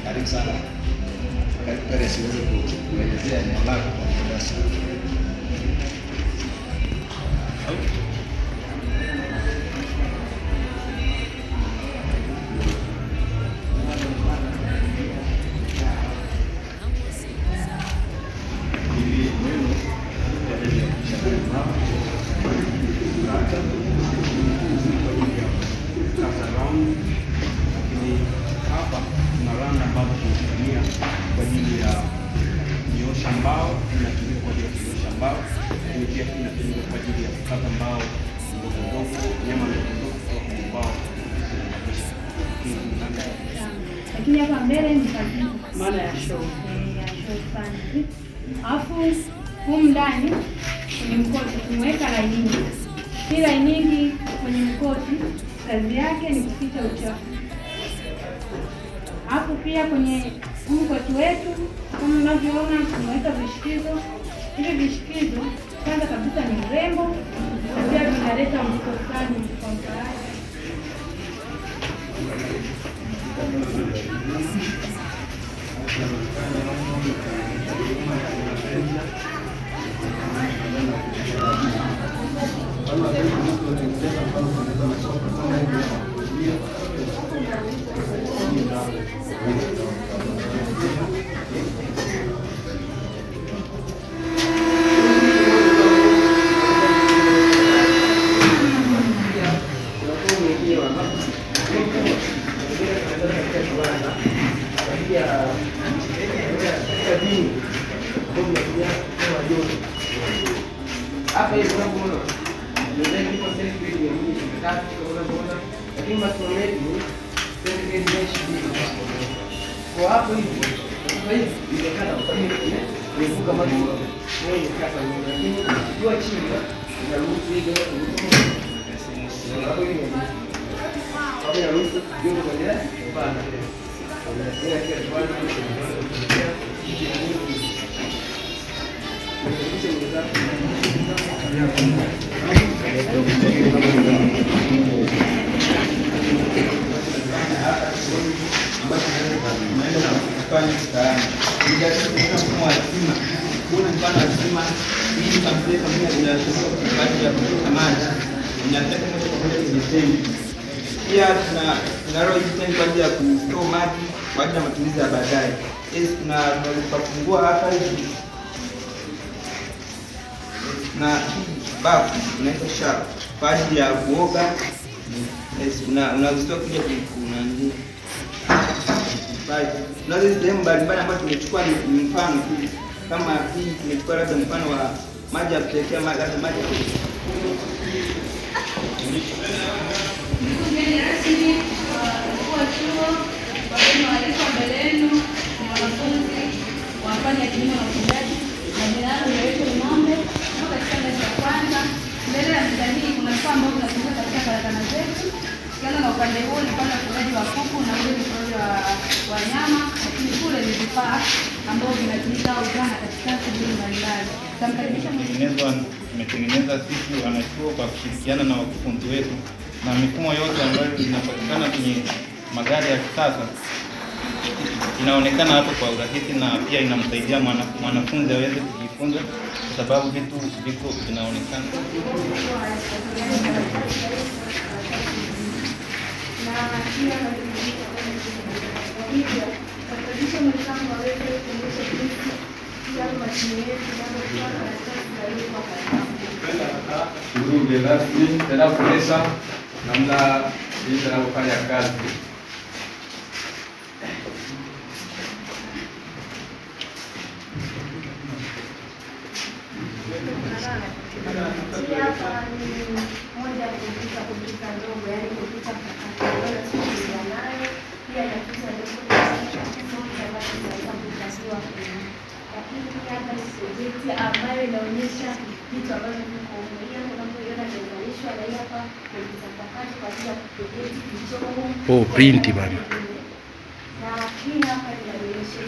Karibu sana. Karibu siweze kuelezea eneo lako kwa muhtasari. Hapa tuna randa ambazo tunatumia kwa ajili ya kunyosha mbao, inatumika kwa ajili ya kunyosha mbao, lakini pia inatumika kwa ajili ya kukata mbao ndogo ndogo, nyama ndogo ndogo kwa mbao. Lakini hapa mbele ni kazi Maana ya show. ya show sana. Alafu humu ndani kwenye mkoti tumeweka lining. Hii lining kwenye mkoti kazi yake ni kuficha uchafu. Hapo pia kwenye mkoti wetu kama unavyoona tumeweka vishikizo. Hivi vishikizo kwanza kabisa ni urembo, na pia vinaleta mvuto fulani kwa mkaaji. Hapa hivi unaona ndio ndipo sasa hivi unaona lakini masomo yetu kwa hapo hivi kwa hivi imekata kwa hivi nivuka maji wewe kata lakini kwa chini na ruhusu hiyo hapo hivi hapo ya ruhusu ndio kwa nini bana pia tunalo hii kwa ajili ya kutoa maji kwa ajili ya matumizi ya baadaye. Tunapofungua hapa hivi na hii bafu inaitwa shower kwa ajili ya kuoga. Unazitoa kuja kunani tunazo sehemu mbalimbali ambazo tumechukua ni mfano tu, kama hii tumechukua labda mfano wa maji ya kutekea maji ya Mgeni rasmi kwa chuo, wageni waalikwa mbele yenu ni wanafunzi wa fani ya kilimo na ufugaji na jina langu naitwa Ng'ombe. Tuko katika meza ya kwanza. Mbele ya meza hii kuna vifaa ambavyo tunatumia katika karakana zetu. Tukianza na upande huu ni upande wa ufugaji wa kuku na ule ni ufugaji wa nyama, lakini kule ni vifaa ambavyo vinatumika au dhana katika shughuli mbalimbali. Tutamkaribisha tumetengeneza sisi wanachuo kwa kushirikiana na wakufunzi wetu, na mifumo yote ambayo inapatikana kwenye magari ya kisasa inaonekana hapo kwa urahisi, na pia inamsaidia mwanafunzi aweze kujifunza kwa sababu vitu viko vinaonekana. Mgeni rasmi tena kuonesha namna jinsi anavyofanya kazi. hapa ni moja ya kompyuta ndogo, yaani kompyuta nayo pia inakuza ndogo ambazo zinaweza kutasiwa. Lakini pia hapa ni projekti ambayo inaonyesha vitu ambavyo viko huko. Unavyoiona imeunganishwa na hii hapa kompyuta mpakato kwa ajili ya kuproject kilichoko humu. Oh, print bana. Na hii hapa inaonyesha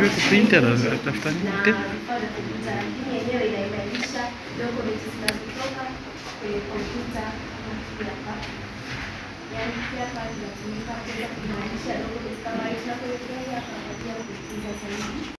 Sasa print anatafuta nini tena? vifaa vya kompyuta, lakini yenyewe inaunganisha documents zinazotoka kwenye kompyuta hapa. Yaani hapa inatumika kuweza kuunganisha documents kama hizi tunavyoelekea hapa kwa ajili ya kusikiliza zaidi.